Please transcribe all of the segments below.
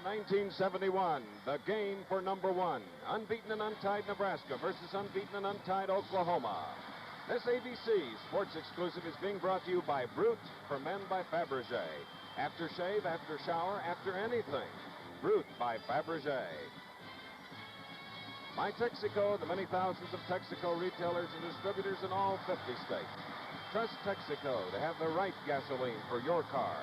1971, the game for number one. Unbeaten and untied Nebraska versus unbeaten and untied Oklahoma. This ABC Sports exclusive is being brought to you by Brute, for men by Fabergé. After shave, after shower, after anything. Brute by Fabergé. By Texaco, the many thousands of Texaco retailers and distributors in all 50 states. Trust Texaco to have the right gasoline for your car.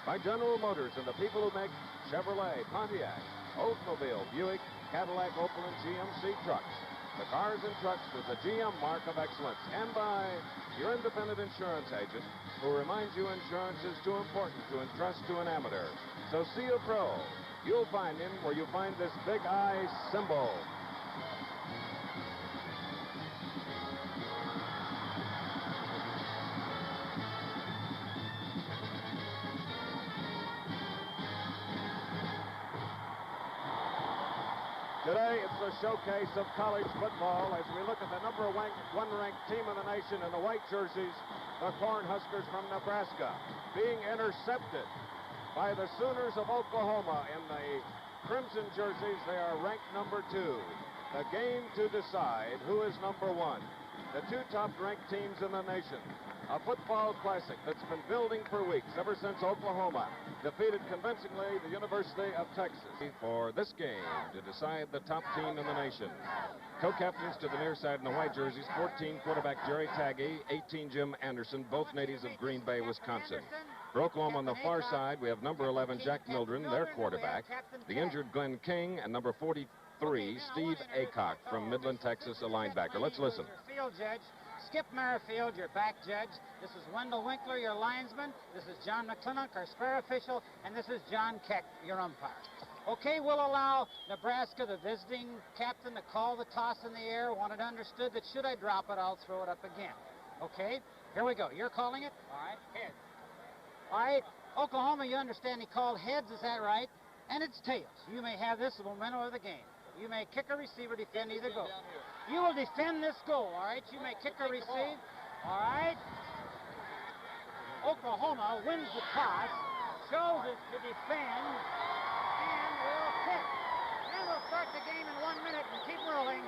By General Motors and the people who make Chevrolet, Pontiac, Oldsmobile, Buick, Cadillac, Opel, and GMC trucks. The cars and trucks with the GM mark of excellence. And by your independent insurance agent, who reminds you insurance is too important to entrust to an amateur. So see a pro. You'll find him where you find this big I symbol. Today, it's the showcase of college football as we look at the number one ranked team in the nation in the white jerseys, the Cornhuskers from Nebraska, being intercepted by the Sooners of Oklahoma in the crimson jerseys. They are ranked number 2. The game to decide who is number 1. The two top-ranked teams in the nation. A football classic that's been building for weeks, ever since Oklahoma defeated convincingly the University of Texas. For this game to decide the top team in the nation. Co-captains to the near side in the white jerseys, 14 quarterback Jerry Tagge, 18 Jim Anderson, both natives of Green Bay, Wisconsin. For Oklahoma on the far side, we have number 11 Jack Mildren, their quarterback, the injured Glenn King, and number 43 Steve Aycock from Midland, Texas, a linebacker. Let's listen. Field judge. Skip Merrifield, your back judge. This is Wendell Winkler, your linesman. This is John McClintock, our spare official. And this is John Keck, your umpire. Okay, we'll allow Nebraska, the visiting captain, to call the toss in the air. Want it understood that should I drop it, I'll throw it up again. Okay, here we go. You're calling it? All right, heads. All right, Oklahoma, you understand he called heads, is that right? And it's tails. You may have this, the momentum of the game. You may kick or receive or defend either goal. You will defend this goal, all right? You may kick or receive, all right? Oklahoma wins the toss, chooses to defend, and will kick. And we'll start the game in 1 minute and keep rolling.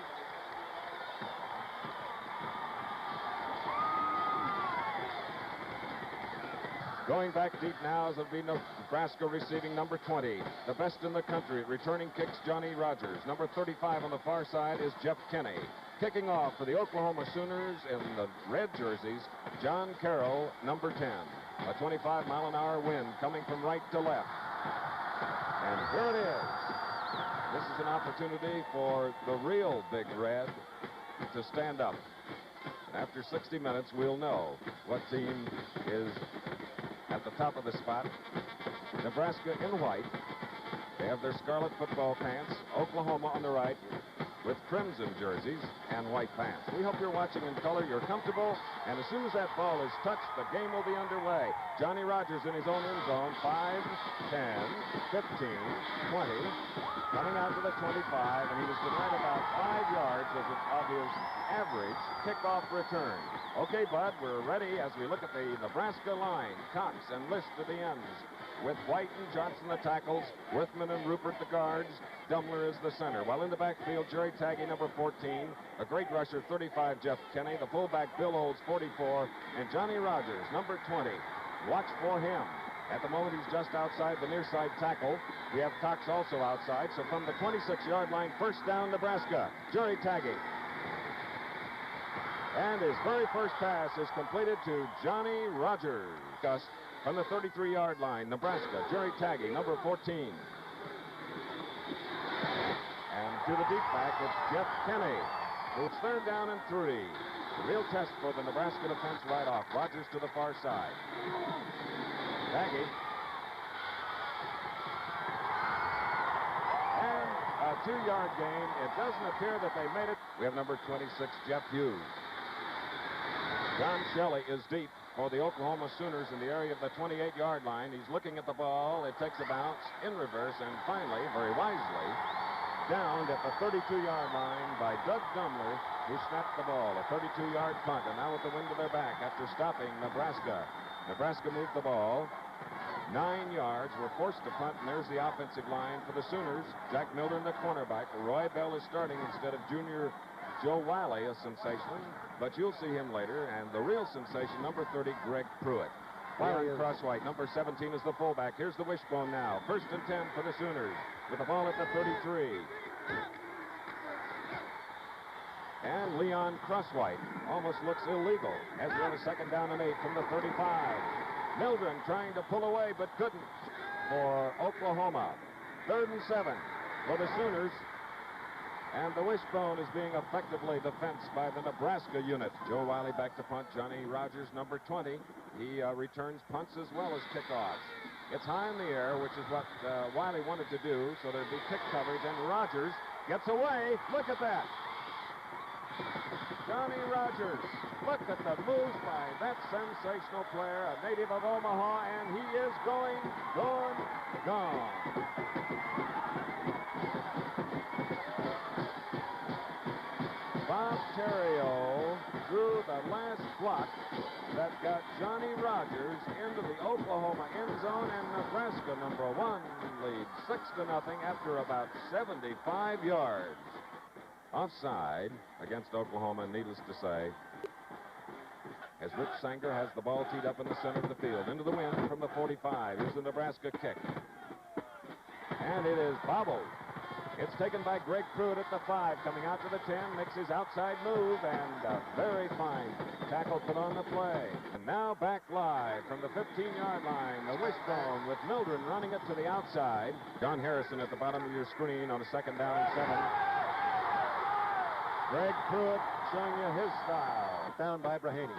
Going back deep now, as it'll be Nebraska receiving number 20. The best in the country, returning kicks Johnny Rodgers. Number 35 on the far side is Jeff Kinney. Kicking off for the Oklahoma Sooners in the red jerseys, John Carroll, number 10. A 25-mile-an-hour wind coming from right to left. And here it is. This is an opportunity for the real Big Red to stand up. And after 60 minutes, we'll know what team is at the top of the spot. Nebraska in white. They have their scarlet football pants. Oklahoma on the right with crimson jerseys and white pants. We hope you're watching in color, you're comfortable, and as soon as that ball is touched, the game will be underway. Johnny Rodgers in his own end zone, 5, 10, 15, 20, coming out to the 25, and he was denied about 5 yards of his average kickoff return. Okay, Bud, we're ready as we look at the Nebraska line. Cox and List to the ends, with White and Johnson the tackles, Worthman and Rupert the guards, Dumler is the center. While in the backfield, Jerry Tagge, number 14, a great rusher, 35, Jeff Kinney, the fullback, Bill Olds, 44, and Johnny Rodgers, number 20. Watch for him. At the moment, he's just outside the near side tackle. We have Cox also outside, so from the 26-yard line, first down, Nebraska. Jerry Tagge. And his very first pass is completed to Johnny Rodgers. From the 33-yard line, Nebraska, Jerry Tagge, number 14. And to the deep back, it's Jeff Kinney, who's third down and 3. A real test for the Nebraska defense right off. Rodgers to the far side. Tagge. And a 2-yard gain. It doesn't appear that they made it. We have number 26, Jeff Hughes. John Shelley is deep for the Oklahoma Sooners in the area of the 28-yard line. He's looking at the ball. It takes a bounce in reverse, and finally, very wisely, downed at the 32-yard line by Doug Dumler, who snapped the ball. A 32-yard punt, and now with the wind to their back after stopping Nebraska. Nebraska moved the ball. 9 yards. We're forced to punt, and there's the offensive line for the Sooners. Jack Mildren, the cornerback. Roy Bell is starting instead of junior Joe Wiley, a sensation, but you'll see him later. And the real sensation, number 30, Greg Pruitt. Leon Crosswhite, number 17, is the fullback. Here's the wishbone now. 1st and 10 for the Sooners with the ball at the 33. And Leon Crosswhite almost looks illegal as we're on a 2nd down and 8 from the 35. Mildren trying to pull away but couldn't for Oklahoma. 3rd and 7 for the Sooners. And the wishbone is being effectively defensed by the Nebraska unit. Joe Wiley back to punt. Johnny Rodgers, number 20. He returns punts as well as kickoffs. It's high in the air, which is what Wiley wanted to do, so there'd be kick coverage. And Rodgers gets away. Look at that. Johnny Rodgers. Look at the moves by that sensational player, a native of Omaha, and he is gone. Bob Terrio drew the last block that got Johnny Rodgers into the Oklahoma end zone, and Nebraska, number 1, leads 6-0 after about 75 yards. Offside against Oklahoma, needless to say, as Rich Sanger has the ball teed up in the center of the field. Into the wind from the 45. Here's the Nebraska kick. And it is bobbled. It's taken by Greg Pruitt at the 5, coming out to the 10, makes his outside move, and a very fine tackle put on the play. And now back live from the 15-yard line, the wishbone with Mildren running it to the outside. Jon Harrison at the bottom of your screen on a 2nd down and 7. Greg Pruitt showing you his style. Down by Brahaney.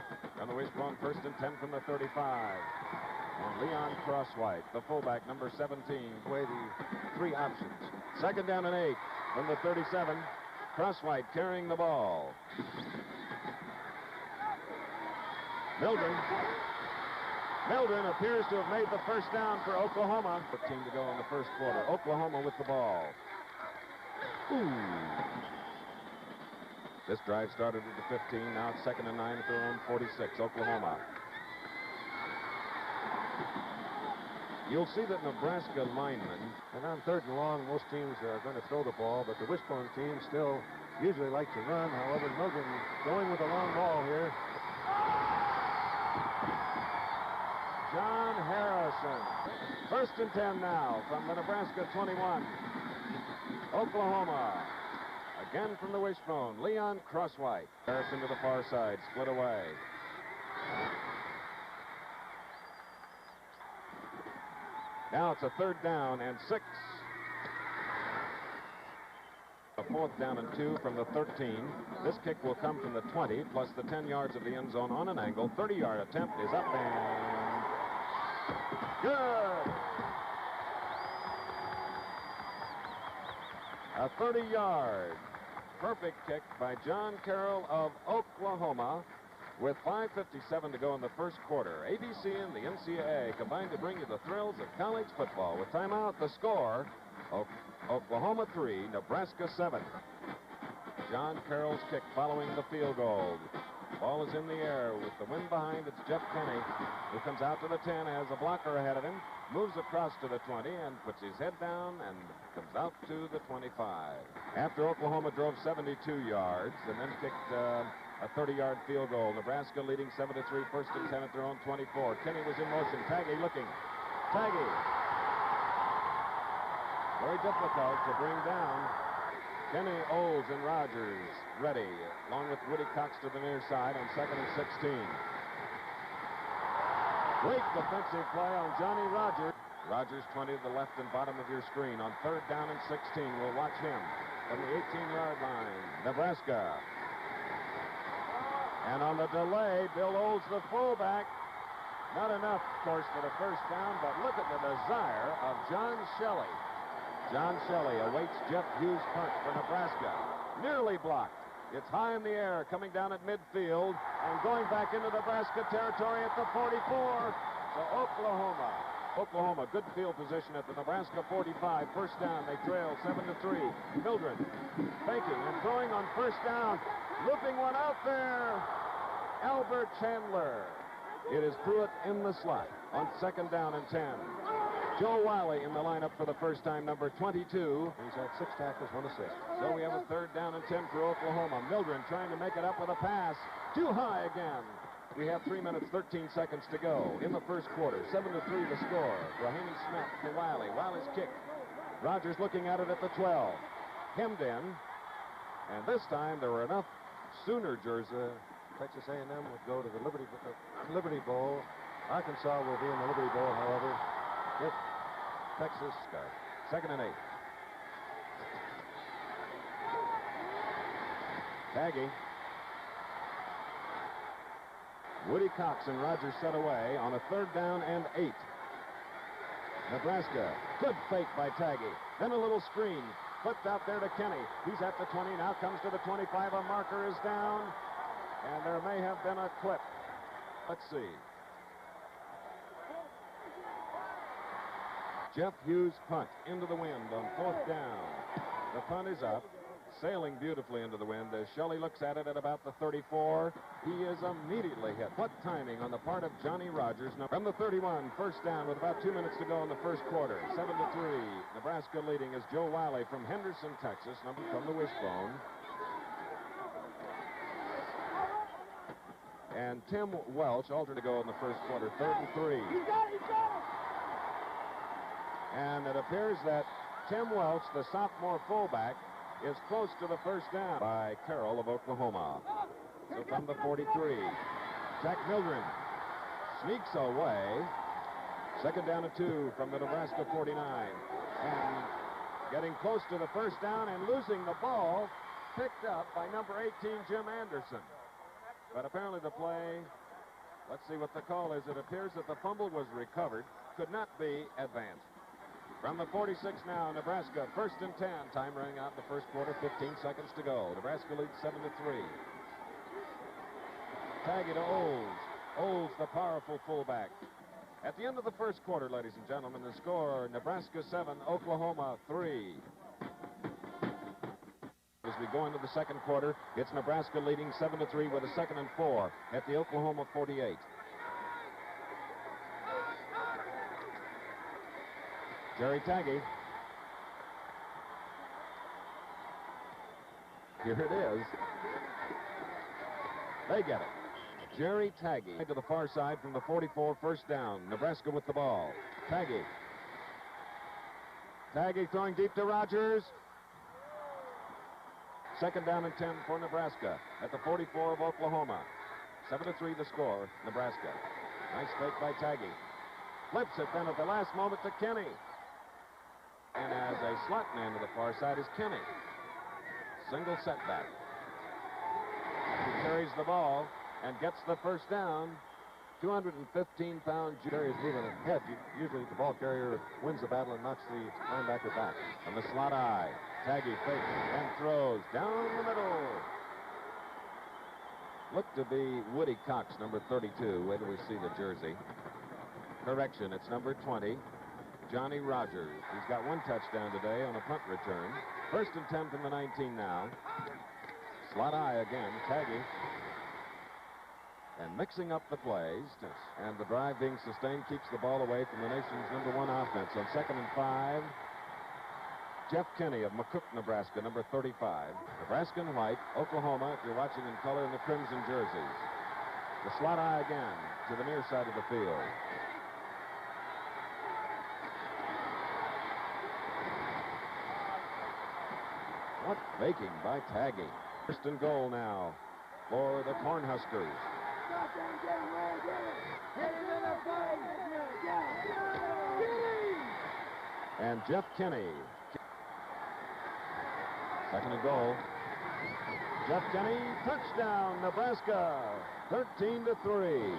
On the wishbone, 1st and 10 from the 35. And Leon Crosswhite, the fullback, number 17. Way the 3 options. 2nd down and 8 from the 37. Crosswhite carrying the ball. Mildren appears to have made the 1st down for Oklahoma. 14 to go in the 1st quarter. Oklahoma with the ball. This drive started at the 15. Now it's 2nd and 9 at their own 46. Oklahoma. You'll see that Nebraska linemen, and on 3rd and long, most teams are going to throw the ball, but the wishbone team still usually like to run. However, Mildren going with a long ball here. Jon Harrison. 1st and 10 now from the Nebraska 21. Oklahoma. Again from the wishbone, Leon Crosswhite. Harrison to the far side, split away. Now it's a 3rd down and 6. A 4th down and 2 from the 13. This kick will come from the 20, plus the 10 yards of the end zone on an angle. 30-yard attempt is up and good. A 30-yard perfect kick by John Carroll of Oklahoma. With 5:57 to go in the 1st quarter, ABC and the NCAA combined to bring you the thrills of college football. With timeout, the score, Oklahoma 3, Nebraska 7. John Carroll's kick following the field goal. Ball is in the air with the wind behind. It's Jeff Kinney, who comes out to the 10, has a blocker ahead of him, moves across to the 20, and puts his head down and comes out to the 25. After Oklahoma drove 72 yards and then kicked a 30-yard field goal. Nebraska leading 7-3, 1st and 10 at their own 24. Kinney was in motion. Tagge looking. Tagge. Very difficult to bring down. Kinney, Olds, and Rodgers ready, along with Woody Cox to the near side on 2nd and 16. Great defensive play on Johnny Rodgers. Rodgers 20 to the left and bottom of your screen. On 3rd down and 16, we'll watch him from the 18-yard line. Nebraska. And on the delay, Bill Olds, the fullback. Not enough, of course, for the 1st down, but look at the desire of John Shelley. John Shelley awaits Jeff Hughes' punt for Nebraska. Nearly blocked. It's high in the air, coming down at midfield, and going back into Nebraska territory at the 44 to Oklahoma. Oklahoma, good field position at the Nebraska 45. 1st down, they trail 7-3. Mildren faking and throwing on 1st down. Looping one out there. Albert Chandler. It is Pruitt in the slot. on 2nd down and 10. Joe Wiley in the lineup for the first time, number 22. He's had 6 tackles, 1 assist. So we have a 3rd down and 10 for Oklahoma. Mildren trying to make it up with a pass. Too high again. We have 3 minutes, 13 seconds to go in the first quarter. 7-3 the score. Brahaney snapped to Wiley. Wiley's kick. Rodgers looking at it at the 12. Hemmed in. And this time there were enough Sooner jerseys. Texas A&M would go to the Liberty Bowl. Arkansas will be in the Liberty Bowl, however, if Texas starts. 2nd and 8. Tagge. Woody Cox and Rodgers set away on a 3rd down and 8. Nebraska. Good fake by Tagge. Then a little screen. Flipped out there to Kinney. He's at the 20. Now comes to the 25. A marker is down. And there may have been a clip. Let's see. Jeff Hughes punt into the wind on 4th down. The punt is up, sailing beautifully into the wind as Shelley looks at it at about the 34. He is immediately hit. What timing on the part of Johnny Rodgers. From the 31, 1st down with about 2 minutes to go in the first quarter. 7-3. Nebraska leading is Joe Wiley from Henderson, Texas, number from the wishbone. And Tim Welch altered to go in the first quarter. 3rd and 3. He got it. And it appears that Tim Welch, the sophomore fullback, is close to the 1st down by Carroll of Oklahoma. So from the 43, Jack Mildren sneaks away. 2nd down and 2 from the Nebraska 49. And getting close to the 1st down and losing the ball, picked up by number 18, Jim Anderson. But apparently the play, let's see what the call is. It appears that the fumble was recovered, could not be advanced. From the 46 now, Nebraska, 1st and 10. Time running out in the first quarter, 15 seconds to go. Nebraska leads 7-3. Tagge to Olds. Olds, the powerful fullback. At the end of the first quarter, ladies and gentlemen, the score, Nebraska 7, Oklahoma 3. As we go into the second quarter, it's Nebraska leading 7-3 with a 2nd and 4 at the Oklahoma 48. Jerry Tagge. Here it is. They get it. Jerry Tagge to the far side from the 44, 1st down. Nebraska with the ball. Tagge. Tagge throwing deep to Rodgers. 2nd down and 10 for Nebraska at the 44 of Oklahoma. 7-3 the score, Nebraska. Nice fake by Tagge. Flips it then at the last moment to Kinney. And as a slot man to the far side is Kinney. Single setback. He carries the ball and gets the 1st down. 215-pound Jerry is moving ahead. Usually the ball carrier wins the battle and knocks the linebacker back. From the slot eye, Tagge fakes and throws down the middle. Looked to be Woody Cox, number 32. Wait till we see the jersey. Correction, it's number 20. Johnny Rodgers. He's got 1 touchdown today on a punt return. 1st and 10 from the 19 now. Slot eye again, Tagge. And mixing up the plays. And the drive being sustained keeps the ball away from the nation's number 1 offense. On 2nd and 5, Jeff Kinney of McCook, Nebraska, number 35. Nebraska in white, Oklahoma, if you're watching in color, in the crimson jerseys. The slot eye again to the near side of the field. What faking by Tagge. 1st and goal now for the Cornhuskers. And Jeff Kinney. 2nd and goal. Jeff Kinney, touchdown, Nebraska, 13-3.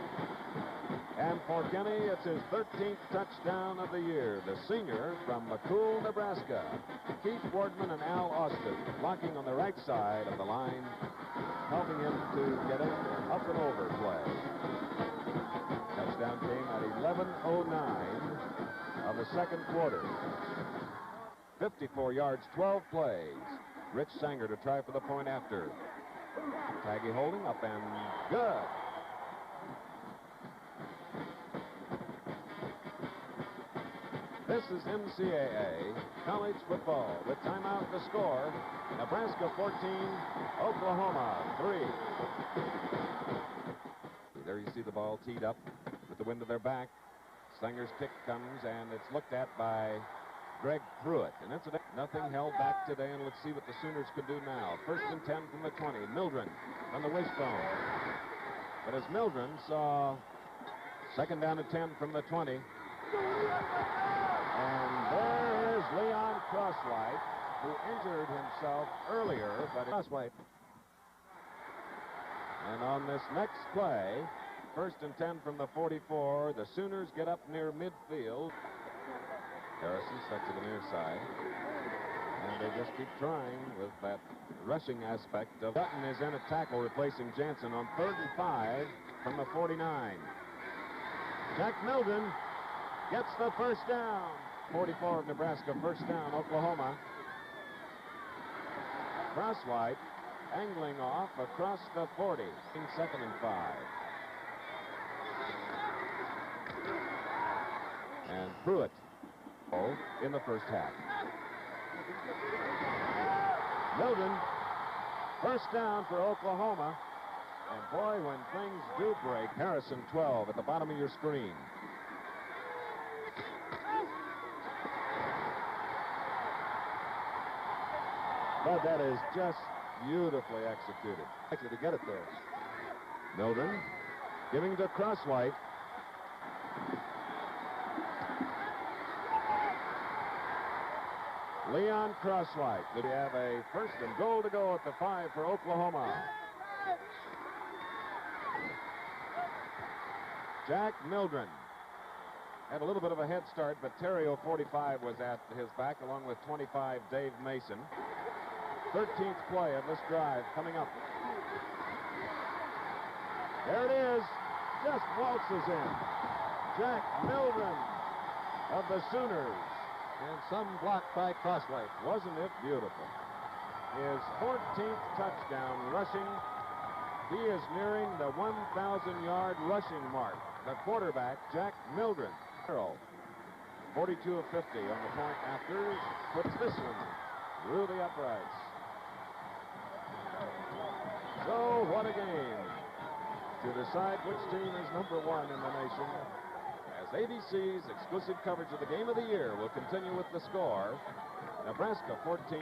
And for Kinney, it's his 13th touchdown of the year. The senior from McCool, Nebraska. Keith Wardman and Al Austin blocking on the right side of the line, helping him to get an up and over play. Touchdown came at 11:09 of the second quarter. 54 yards, 12 plays. Rich Sanger to try for the point after. Tagge holding up and good. This is NCAA college football with timeout the score. Nebraska 14, Oklahoma 3. There you see the ball teed up with the wind to their back. Slinger's kick comes, and it's looked at by Greg Pruitt. And incidentally, nothing held back today, and let's see what the Sooners can do now. 1st and 10 from the 20. Mildren on the wishbone. But as Mildren saw 2nd down and 10 from the 20. And there is Leon Crosswhite, who injured himself earlier, but Crosswhite. And on this next play, 1st and 10 from the 44, the Sooners get up near midfield. Harrison stuck to the near side. And they just keep trying with that rushing aspect of Dutton is in a tackle replacing Jansen on 3rd and 5 from the 49. Jack Mildren gets the 1st down. 44 of Nebraska, 1st down, Oklahoma. Crosswhite angling off across the 40. 2nd and 5. And Pruitt in the 1st half. Mildren, 1st down for Oklahoma. And boy, when things do break, Harrison 12 at the bottom of your screen. But that is just beautifully executed. Likely to get it there. Mildren giving to Crosswhite. Leon Crosswhite. We have a 1st and goal to go at the 5 for Oklahoma. Jack Mildren had a little bit of a head start, but Terrio 45 was at his back, along with 25 Dave Mason. 13th play of this drive coming up. There it is. Just waltzes in. Jack Mildren of the Sooners. And some block by Crosswhite. Wasn't it beautiful? His 14th touchdown rushing. He is nearing the 1,000-yard rushing mark. The quarterback, Jack Mildren. 42 of 50 on the point after. Puts this one through the uprights. So, what a game to decide which team is number 1 in the nation. As ABC's exclusive coverage of the game of the year will continue with the score. Nebraska 14,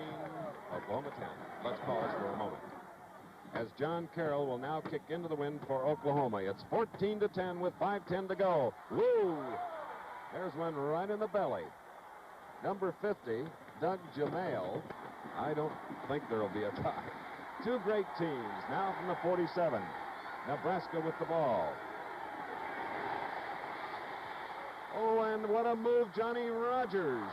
Oklahoma 10. Let's pause for a moment. As John Carroll will now kick into the wind for Oklahoma. It's 14-10 with 5:10 to go. Woo! There's one right in the belly. Number 50, Doug Jamail. I don't think there will be a tie. Two great teams now from the 47. Nebraska with the ball. Oh, and what a move Johnny Rodgers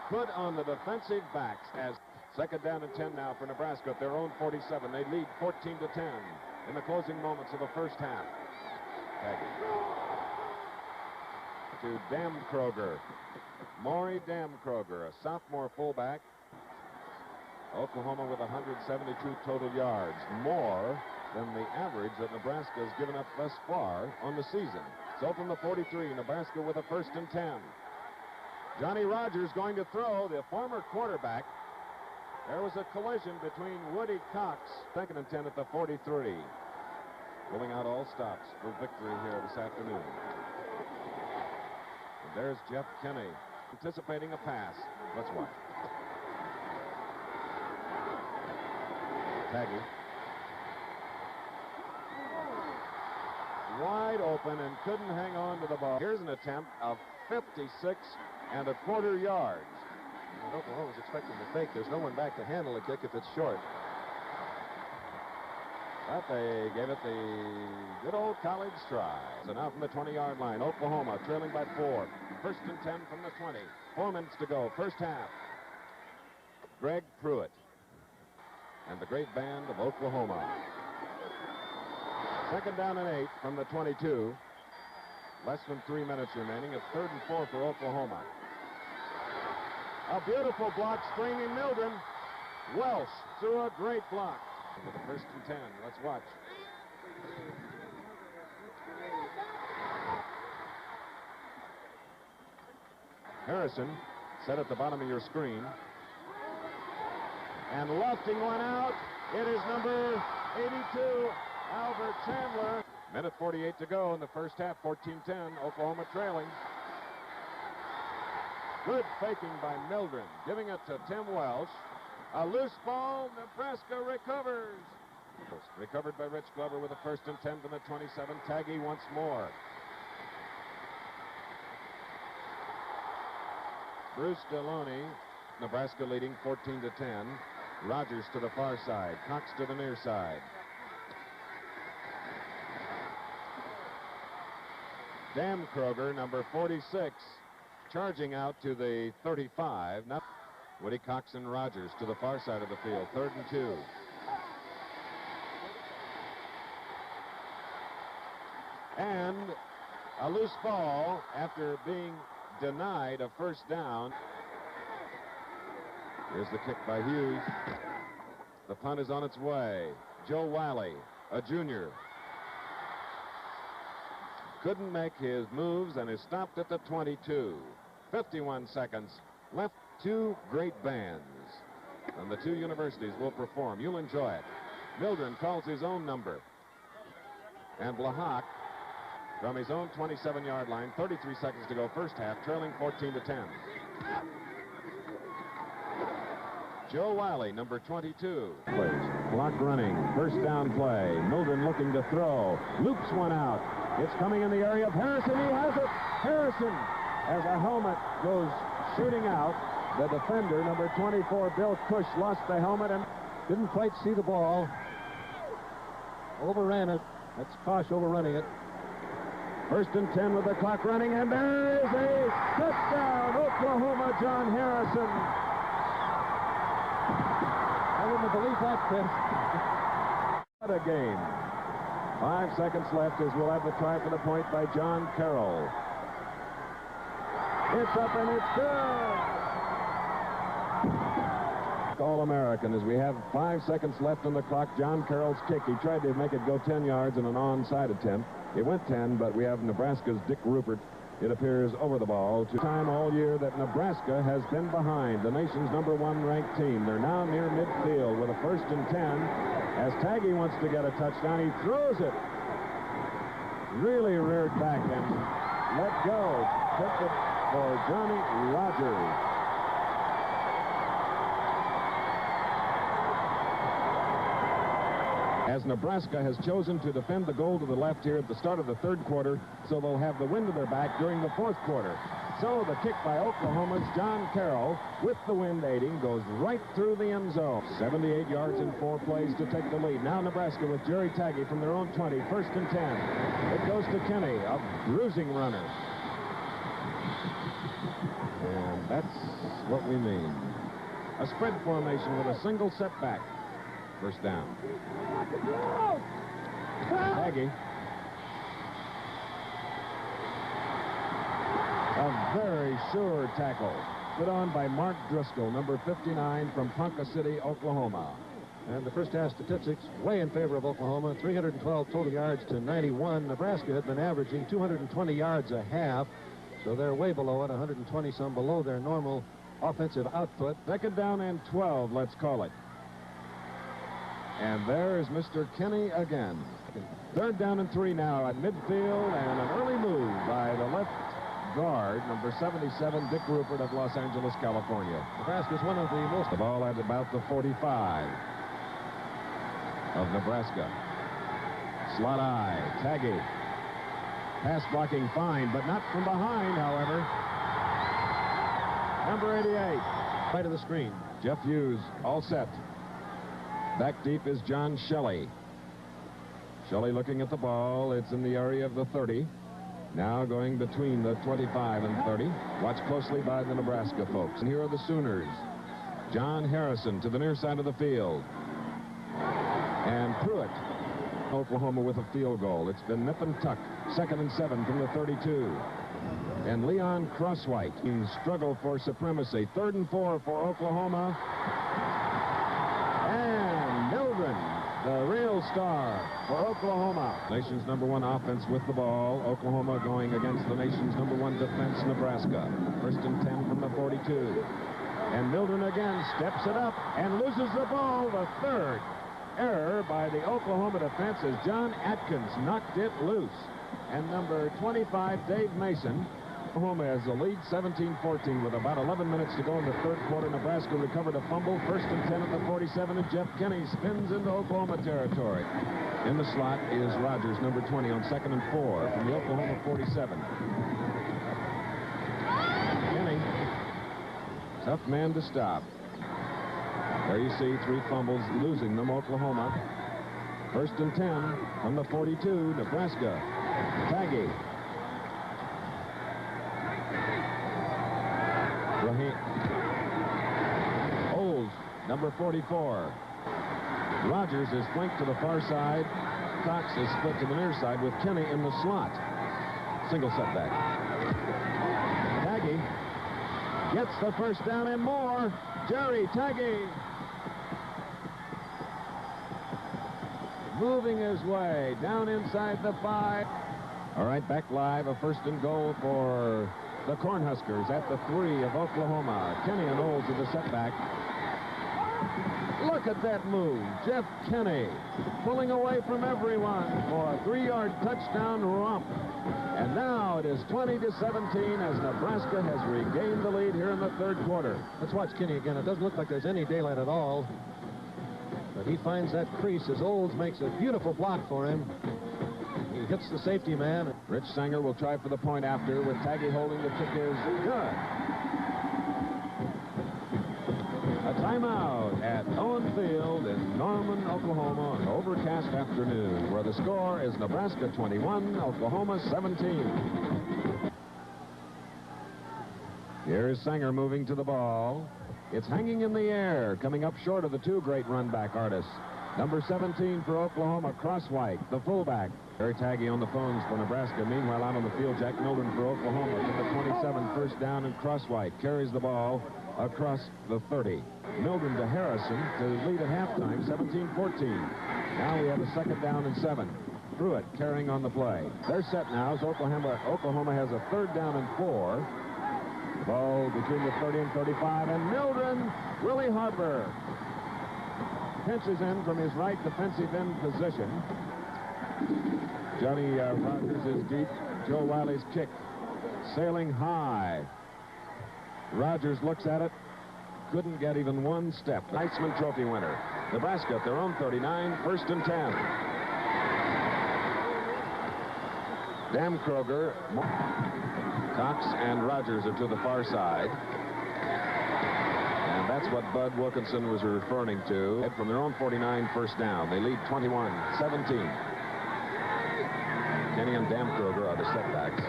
put on the defensive backs as 2nd down and 10 now for Nebraska at their own 47. They lead 14-10 in the closing moments of the 1st half. Tagge to Damkroger. Maury Damkroger, a sophomore fullback. Oklahoma with 172 total yards, more than the average that Nebraska has given up thus far on the season. So from the 43, Nebraska with a 1st and 10. Johnny Rodgers going to throw, the former quarterback. There was a collision between Woody Cox, 2nd and 10 at the 43. Rolling out all stops for victory here this afternoon. And there's Jeff Kinney anticipating a pass. Let's watch. Tagge. Wide open and couldn't hang on to the ball. Here's an attempt of 56.25 yards. And Oklahoma's expecting to fake. There's no one back to handle the kick if it's short. But they gave it the good old college try. So now from the 20-yard line, Oklahoma trailing by 4. 1st and 10 from the 20. 4 minutes to go, 1st half. Greg Pruitt and the great band of Oklahoma. 2nd down and 8 from the 22. Less than 3 minutes remaining. It's 3rd and 4 for Oklahoma. A beautiful block, screaming Mildren. Welsh threw a great block. With the 1st and 10. Let's watch. Harrison, set at the bottom of your screen. And lofting one out. It is number 82, Albert Chandler. Minute 48 to go in the first half, 14-10, Oklahoma trailing. Good faking by Mildren, giving it to Tim Welsh. A loose ball, Nebraska recovers. Recovered by Rich Glover with a first and 10 to the 27. Tagge once more. Bruce Deloney, Nebraska leading 14-10. Rodgers to the far side, Cox to the near side. Dan Kroger, number 46, charging out to the 35. Now Woody Cox and Rodgers to the far side of the field, 3rd and 2. And a loose ball after being denied a first down. Here's the kick by Hughes. The punt is on its way. Joe Wiley, a junior, couldn't make his moves and is stopped at the 22. 51 seconds left. Two great bands and the two universities will perform. You'll enjoy it. Mildren calls his own number. And Blahak from his own 27-yard line, 33 seconds to go, first half, trailing 14-10. Joe Wiley, number 22. Clock running, first down play. Mildren looking to throw. Loops one out. It's coming in the area of Harrison. He has it. Harrison, as a helmet goes shooting out. The defender, number 24, Bill Cush, lost the helmet and Didn't quite see the ball. Overran it. That's Kosh overrunning it. First and 10 with the clock running, and there is a touchdown, Oklahoma, Jon Harrison. I wouldn't believe that, Chris. What a game. 5 seconds left as we'll have the try for the point by John Carroll. It's up and it's good. All-American as we have 5 seconds left on the clock. John Carroll's kick. He tried to make it go 10 yards in an onside attempt. It went 10, but we have Nebraska's Dick Rupert, it appears, over the ball. Time all year that Nebraska has been behind the nation's #1 ranked team. They're now near midfield with a first and 10. As Tagge wants to get a touchdown, he throws it. Really reared back and let go. Took it for Johnny Rodgers. As Nebraska has chosen to defend the goal to the left here at the start of the third quarter, so they'll have the wind to their back during the fourth quarter. So the kick by Oklahoma's John Carroll, with the wind aiding, goes right through the end zone. 78 yards in 4 plays to take the lead. Now Nebraska with Jerry Tagge from their own 20, first and 10. It goes to Kinney, a bruising runner. And that's what we mean. A spread formation with a single setback. First down. Tagge. A very sure tackle. Put on by Mark Driscoll, number 59 from Ponca City, Oklahoma. And the first half statistics way in favor of Oklahoma. 312 total yards to 91. Nebraska had been averaging 220 yards a half. So they're way below it, 120 some below their normal offensive output. Second down and 12, let's call it. And there is Mr. Kinney again. Third down and 3 now at midfield, and an early move by the left guard, number 77, Dick Rupert of Los Angeles, California. Nebraska's one of the most... The ball at about the 45 of Nebraska. Slot eye, Tagge. Pass blocking fine, but not from behind, however. Number 88. Right of the screen. Jeff Hughes, all set. Back deep is John Shelley. Shelley looking at the ball. It's in the area of the 30. Now going between the 25 and 30. Watched closely by the Nebraska folks. And here are the Sooners. Jon Harrison to the near side of the field. And Pruitt. Oklahoma with a field goal. It's been nip and tuck. 2nd and 7 from the 32. And Leon Crosswhite in struggle for supremacy. 3rd and 4 for Oklahoma. And Mildren the real star for Oklahoma. Nation's #1 offense with the ball. Oklahoma going against the nation's #1 defense, Nebraska. 1st and 10 from the 42. And Mildren again steps it up and loses the ball. The third error by the Oklahoma defense as John Atkins knocked it loose. And number 25, Dave Mason. Oklahoma has the lead 17-14 with about 11 minutes to go in the 3rd quarter. Nebraska recovered a fumble. 1st and 10 at the 47, and Jeff Kinney spins into Oklahoma territory. In the slot is Rodgers, number 20, on 2nd and 4 from the Oklahoma 47. Kinney, tough man to stop. There you see 3 fumbles, losing them, Oklahoma. 1st and 10 from the 42, Nebraska. Tagge. Olds, number 44. Rodgers is flanked to the far side. Cox is split to the near side with Kinney in the slot. Single setback. Tagge gets the 1st down and more. Jerry Tagge moving his way down inside the 5. All right, back live, a 1st and goal for the Cornhuskers at the 3 of Oklahoma. Kinney and Olds with the setback. Look at that move. Jeff Kinney pulling away from everyone for a 3-yard touchdown romp. And now it is 20-17 as Nebraska has regained the lead here in the 3rd quarter. Let's watch Kinney again. It doesn't look like there's any daylight at all. But he finds that crease as Olds makes a beautiful block for him. He hits the safety man. Rich Sanger will try for the point after with Tagge holding. The kick is good. A timeout at Owen Field in Norman, Oklahoma, an overcast afternoon where the score is Nebraska 21, Oklahoma 17. Here is Sanger moving to the ball. It's hanging in the air, coming up short of the 2 great run-back artists. Number 17 for Oklahoma, Crosswhite, the fullback. Jerry Tagge on the phones for Nebraska. Meanwhile, out on the field, Jack Mildren for Oklahoma. To the 27, 1st down, and Crosswhite carries the ball across the 30. Mildren to Harrison to lead at halftime, 17-14. Now we have a 2nd down and 7. Pruitt carrying on the play. They're set now as Oklahoma has a 3rd down and 4. The ball between the 30 and 35, and Mildren, Willie Harper pinches in from his right defensive end position. Johnny Rodgers is deep. Joe Wiley's kick sailing high. Rodgers looks at it. Couldn't get even 1 step. Heisman Trophy winner. Nebraska at their own 39, 1st and 10. Dan Kroger, Cox, and Rodgers are to the far side. And that's what Bud Wilkinson was referring to. From their own 49, 1st down. They lead 21-17. Kinney and Dan Kroger are the setbacks.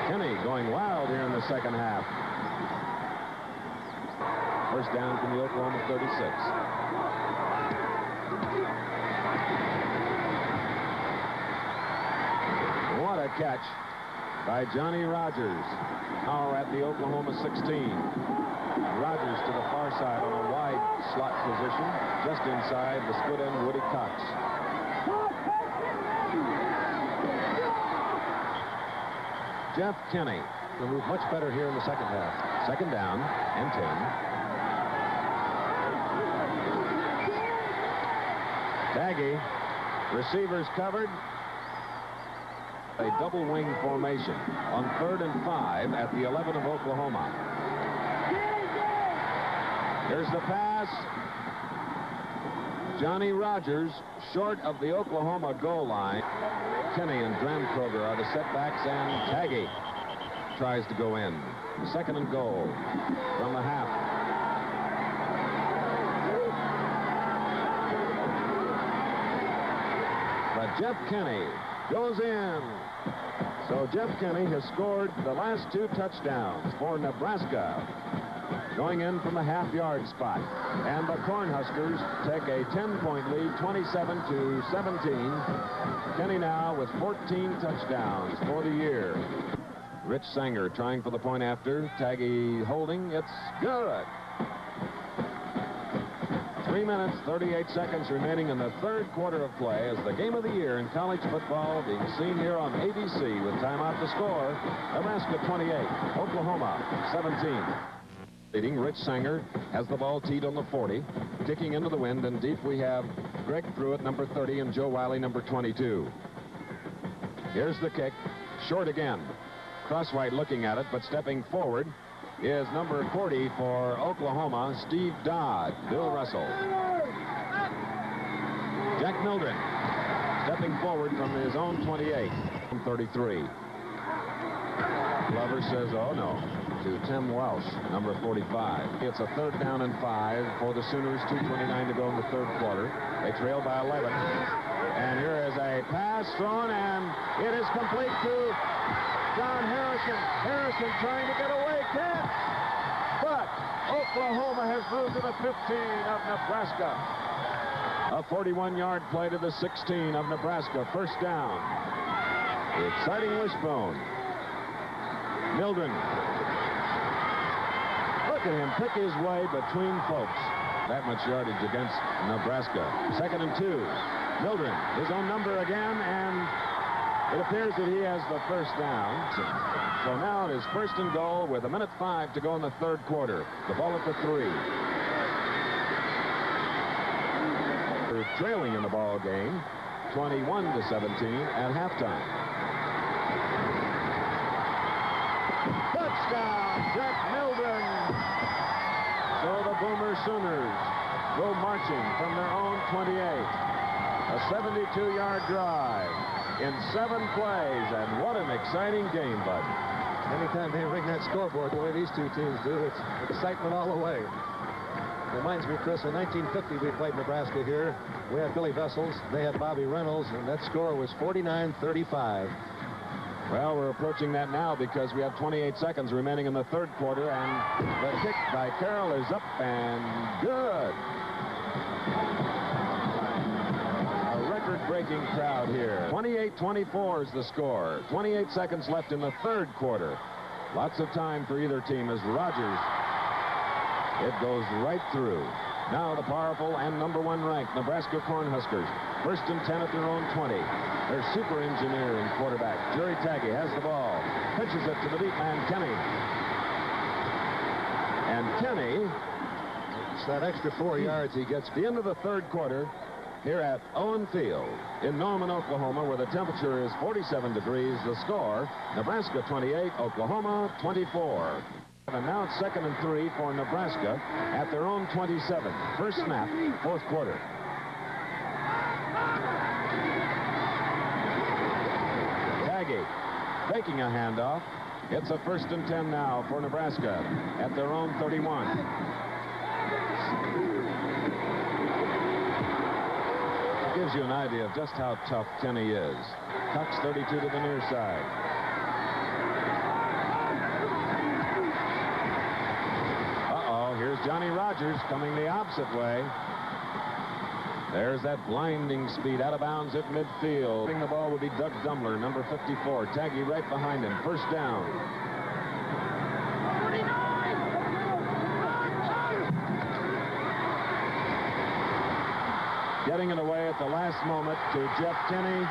Kinney going wild here in the 2nd half. 1st down from the Oklahoma 36. What a catch by Johnny Rodgers. Now at the Oklahoma 16. Rodgers to the far side on a wide slot position, just inside the split end Woody Cox. Jeff Kinney will move much better here in the 2nd half. 2nd down and 10. Tagge, receivers covered. A double wing formation on 3rd and 5 at the 11 of Oklahoma. Here's the pass. Johnny Rodgers short of the Oklahoma goal line. Kinney and Dan Kroger are the setbacks, and Tagge tries to go in. 2nd and goal from the half. But Jeff Kinney goes in. So Jeff Kinney has scored the last 2 touchdowns for Nebraska, going in from the half-yard spot. And the Cornhuskers take a 10-point lead, 27-17. Kinney now with 14 touchdowns for the year. Rich Sanger trying for the point after. Tagge holding. It's good. 3 minutes, 38 seconds remaining in the third quarter of play as the game of the year in college football being seen here on ABC with timeout to score. Nebraska 28, Oklahoma 17. Leading, Rich Sanger has the ball teed on the 40. Kicking into the wind, and deep we have Greg Pruitt, number 30, and Joe Wiley, number 22. Here's the kick. Short again. Crosswhite looking at it, but stepping forward is number 40 for Oklahoma, Steve Dodd. Bill Russell. Jack Mildren stepping forward from his own 28. 33. Glover says, oh no, to Tim Welsh, number 45. It's a 3rd down and 5 for the Sooners. 2:29 to go in the third quarter. They trail by 11. And here is a pass thrown, and it is complete to Jon Harrison. Harrison trying to get away, can't. But Oklahoma has moved to the 15 of Nebraska. A 41-yard play to the 16 of Nebraska. First down. The exciting wishbone. Mildren. Look at him pick his way between folks. That much yardage against Nebraska. 2nd and 2. Mildren, his own number again, and it appears that he has the first down. So now it is 1st and goal with 1:05 to go in the third quarter. The ball at the 3. They're trailing in the ball game, 21-17 at halftime. Touchdown, Jack Mildren. So the Boomer Sooners go marching from their own 28. A 72-yard drive in 7 plays, and what an exciting game, Bud. Anytime they ring that scoreboard the way these two teams do, it's excitement all the way. Reminds me, Chris, in 1950 we played Nebraska here. We had Billy Vessels, they had Bobby Reynolds, and that score was 49-35. Well, we're approaching that now because we have 28 seconds remaining in the third quarter, and the kick by Carroll is up and good. A record-breaking crowd here. 28-24 is the score. 28 seconds left in the third quarter. Lots of time for either team as Rodgers. It goes right through. Now the powerful and number 1 ranked Nebraska Cornhuskers. 1st and 10 at their own 20. Their super engineering quarterback, Jerry Tagge, has the ball. Pitches it to the deep man, Kinney. And Kinney, it's that extra 4 yards he gets. The end of the third quarter here at Owen Field in Norman, Oklahoma, where the temperature is 47 degrees. The score, Nebraska 28, Oklahoma 24. And now it's 2nd and 3 for Nebraska at their own 27. First snap, fourth quarter. Tagge faking a handoff. It's a 1st and 10 now for Nebraska at their own 31. It gives you an idea of just how tough Kinney is. Tucks 32 to the near side. Here's Johnny Rodgers coming the opposite way. There's that blinding speed out of bounds at midfield. The ball will be Doug Dumler, number 54. Tagge right behind him. First down. Getting it away at the last moment to Jeff Kinney,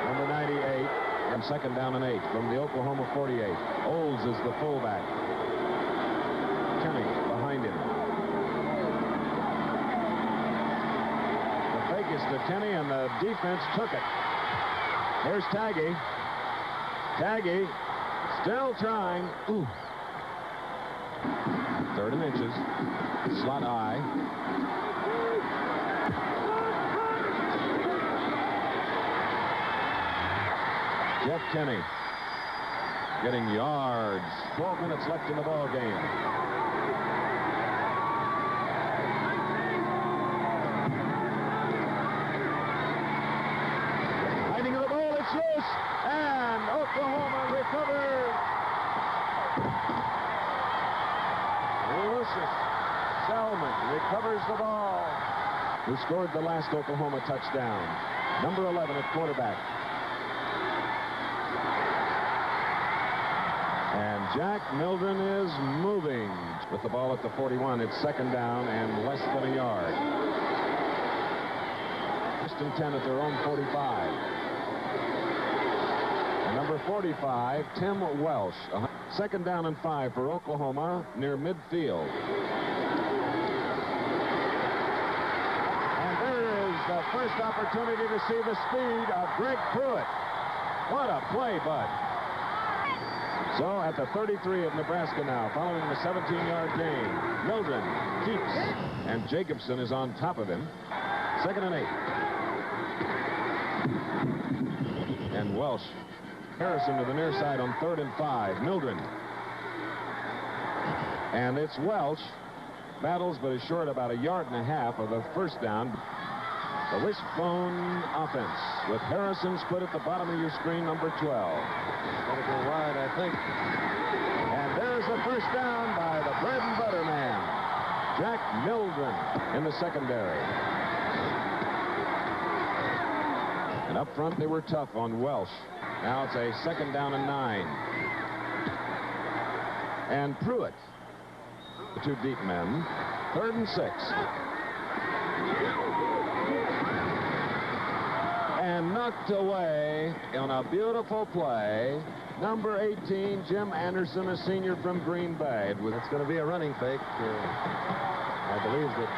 number 98. And 2nd down and 8 from the Oklahoma 48. Olds is the fullback. Kinney behind him. The fake is to Kinney, and the defense took it. Here's Tagge. Tagge still trying. Ooh. 3rd and inches. Slot I. Jeff Kinney getting yards. 12 minutes left in the ball game. Hiding of the ball, it's loose, and Oklahoma recovers. Lucius Selman recovers the ball. Who scored the last Oklahoma touchdown? Number 11 at quarterback. And Jack Mildren is moving. With the ball at the 41, it's second down and less than a yard. First and 10 at their own 45. And number 45, Tim Welsh. Second down and 5 for Oklahoma near midfield. And there is the first opportunity to see the speed of Greg Pruitt. What a play, Bud. So at the 33 of Nebraska now, following the 17-yard gain, Mildren keeps, and Jacobson is on top of him. Second and 8. And Welsh. Harrison to the near side on 3rd and 5. Mildren. And it's Welsh. Battles, but is short about a yard and a half of the first down. The wishbone offense with Harrison split at the bottom of your screen, number 12. Gotta go wide, I think. And there's the first down by the bread and butter man, Jack Mildren, in the secondary. And up front, they were tough on Welsh. Now it's a second down and 9. And Pruitt, the 2 deep men, 3rd and 6. And knocked away on a beautiful play. Number 18, Jim Anderson, a senior from Green Bay. It's going to be a running fake. I believe that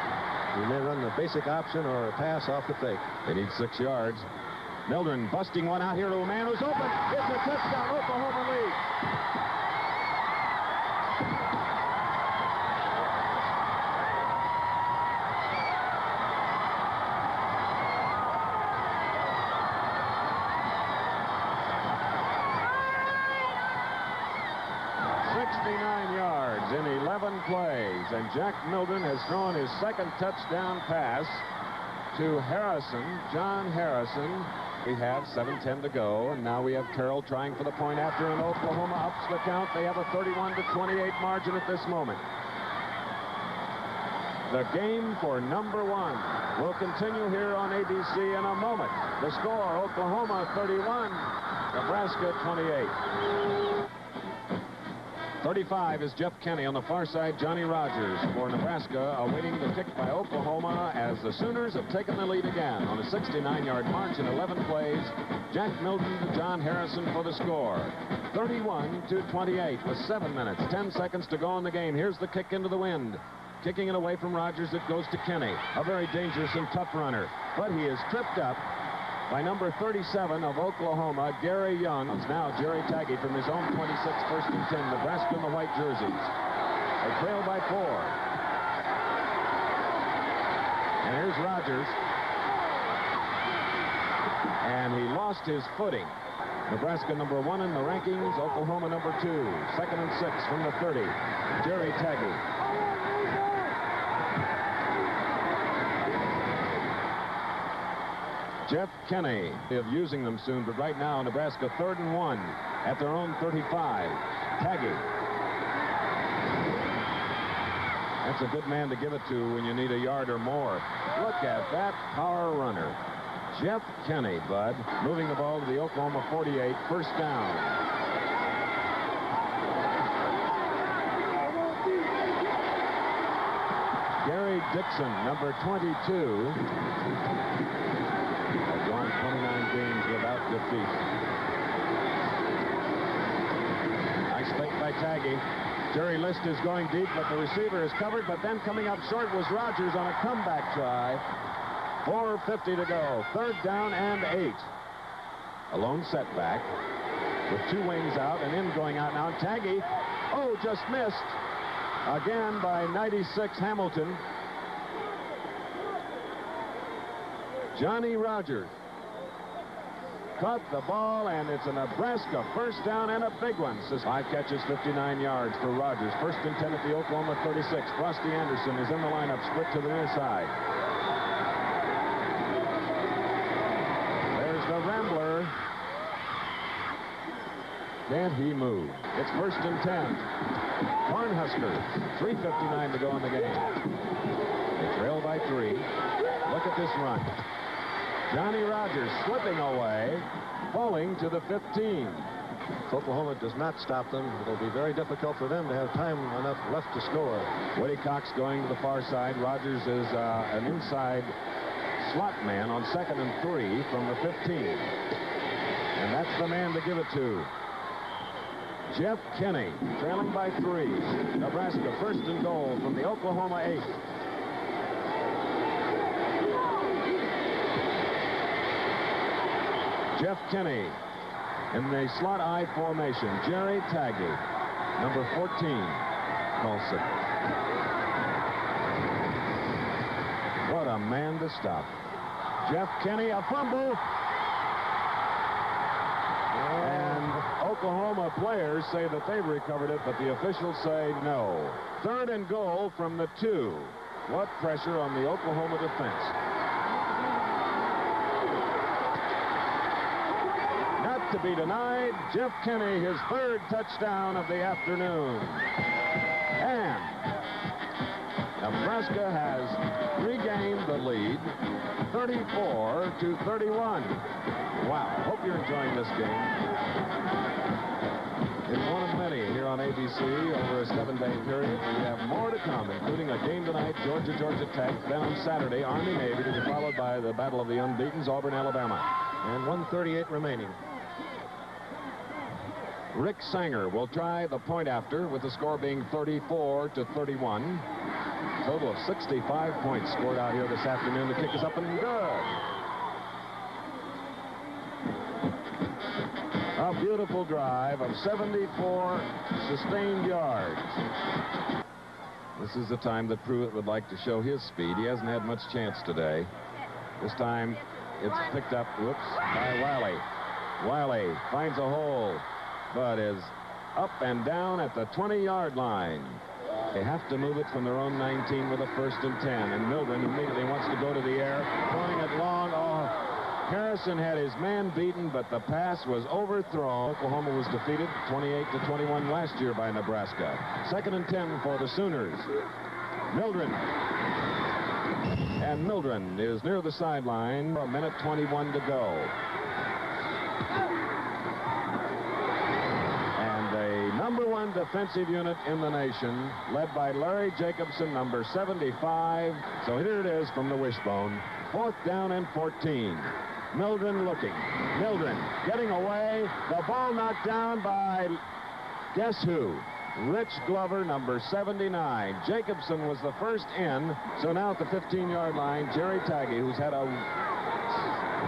he may run the basic option or a pass off the fake. They need 6 yards. Mildren busting one out here to a man who's open. It's a touchdown. Oklahoma leads. In 11 plays, and Jack Mildren has thrown his second touchdown pass to Harrison, Jon Harrison. We have 7:10 to go, and now we have Carroll trying for the point after, and Oklahoma ups the count. They have a 31-28 margin at this moment. The game for number 1 will continue here on ABC in a moment. The score, Oklahoma 31, Nebraska 28. 35 is Jeff Kinney. On the far side, Johnny Rodgers for Nebraska, awaiting the kick by Oklahoma as the Sooners have taken the lead again on a 69-yard march in 11 plays. Jack Mildren to Jon Harrison for the score. 31-28 with 7 minutes, 10 seconds to go in the game. Here's the kick into the wind. Kicking it away from Rodgers, it goes to Kinney. A very dangerous and tough runner, but he is tripped up by number 37 of Oklahoma, Gary Young. It's now Jerry Tagge from his own 26, 1st and 10. Nebraska in the white jerseys. They trail by 4. And here's Rodgers. And he lost his footing. Nebraska number 1 in the rankings. Oklahoma number 2. 2nd and 6 from the 30. Jerry Tagge. Jeff Kinney of using them soon, but right now Nebraska 3rd and 1 at their own 35. Tagge. That's a good man to give it to when you need a yard or more. Look at that power runner. Jeff Kinney, Bud, moving the ball to the Oklahoma 48, first down. Gary Dixon, number 22. 29 games without defeat. Nice fake by Tagge. Jerry List is going deep, but the receiver is covered. But then coming up short was Rodgers on a comeback try. 4:50 to go. 3rd down and 8. A lone setback with 2 wings out and in going out now. Tagge, just missed. Again by 96 Hamilton. Johnny Rodgers caught the ball, and it's a Nebraska first down and a big one. 5 catches, 59 yards for Rodgers. 1st and 10 at the Oklahoma 36. Frosty Anderson is in the lineup, split to the near side. There's the Rambler. Can't he move? It's 1st and 10. Cornhuskers, 3:59 to go in the game. They trail by 3. Look at this run. Johnny Rodgers slipping away, falling to the 15. If Oklahoma does not stop them, it'll be very difficult for them to have time enough left to score. Woody Cox going to the far side. Rodgers is an inside slot man on 2nd and 3 from the 15. And that's the man to give it to. Jeff Kinney, trailing by 3. Nebraska 1st and goal from the Oklahoma 8. Jeff Kinney in the slot I formation. Jerry Tagge, number 14, call signal. What a man to stop. Jeff Kinney, a fumble. And Oklahoma players say that they've recovered it, but the officials say no. 3rd and goal from the 2. What pressure on the Oklahoma defense. Not to be denied, Jeff Kinney, his 3rd touchdown of the afternoon. And Nebraska has regained the lead, 34-31. Wow, hope you're enjoying this game. It's one of many here on ABC over a 7-day period. We have more to come, including a game tonight, Georgia Tech. Then on Saturday, Army-Navy, to be followed by the Battle of the Unbeatens, Auburn-Alabama. And 1:38 remaining. Rick Sanger will try the point after, with the score being 34-31. Total of 65 points scored out here this afternoon. The kick is up and good. A beautiful drive of 74 sustained yards. This is the time that Pruitt would like to show his speed. He hasn't had much chance today. This time it's picked up, by Wiley. Wiley finds a hole, but is up and down at the 20-yard line. They have to move it from their own 19 with a 1st and 10. And Mildren immediately wants to go to the air, throwing it long. Oh, Harrison had his man beaten, but the pass was overthrown. Oklahoma was defeated 28-21 last year by Nebraska. 2nd and 10 for the Sooners. Mildren. And Mildren is near the sideline. 1:21 to go. Number 1 defensive unit in the nation, led by Larry Jacobson, number 75. So here it is from the wishbone. 4th down and 14. Mildren looking. Mildren getting away. The ball knocked down by, guess who? Rich Glover, number 79. Jacobson was the first in. So now at the 15-yard line, Jerry Tagge, who's had a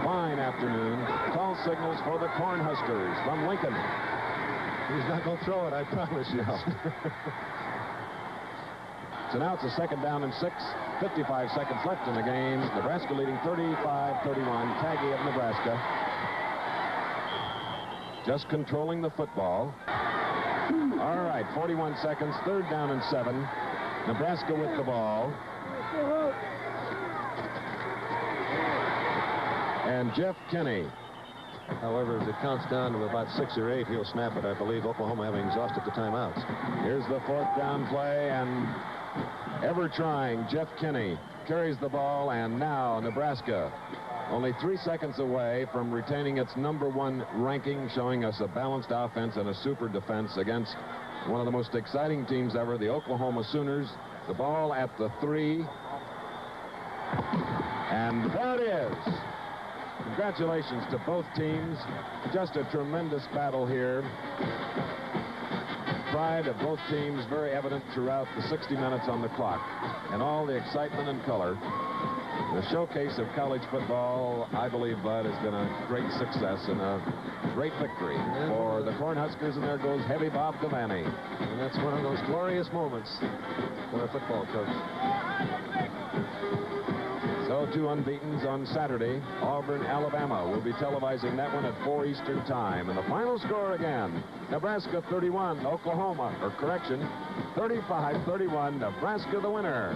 fine afternoon, calls signals for the Cornhuskers from Lincoln. He's not going to throw it, I promise you. So now it's a 2nd down and 6. 55 seconds left in the game. Nebraska leading 35-31. Tagge of Nebraska. Just controlling the football. All right, 41 seconds. 3rd down and 7. Nebraska with the ball. And Jeff Kinney. However, as it counts down to about 6 or 8, he'll snap it, I believe, Oklahoma having exhausted the timeouts. Here's the 4th down play, and ever trying, Jeff Kinney carries the ball, and now Nebraska only 3 seconds away from retaining its number 1 ranking, showing us a balanced offense and a super defense against one of the most exciting teams ever, the Oklahoma Sooners. The ball at the 3. And there it is. Congratulations to both teams. Just a tremendous battle here. Pride of both teams very evident throughout the 60 minutes on the clock. And all the excitement and color. The showcase of college football, I believe, Bud, has been a great success and a great victory for the Cornhuskers. And there goes heavy Bob Devaney. And that's one of those glorious moments for a football coach. So 2 unbeatens on Saturday. Auburn, Alabama will be televising that one at 4 Eastern time. And the final score again, Nebraska 31, Oklahoma, or correction, 35-31, Nebraska the winner.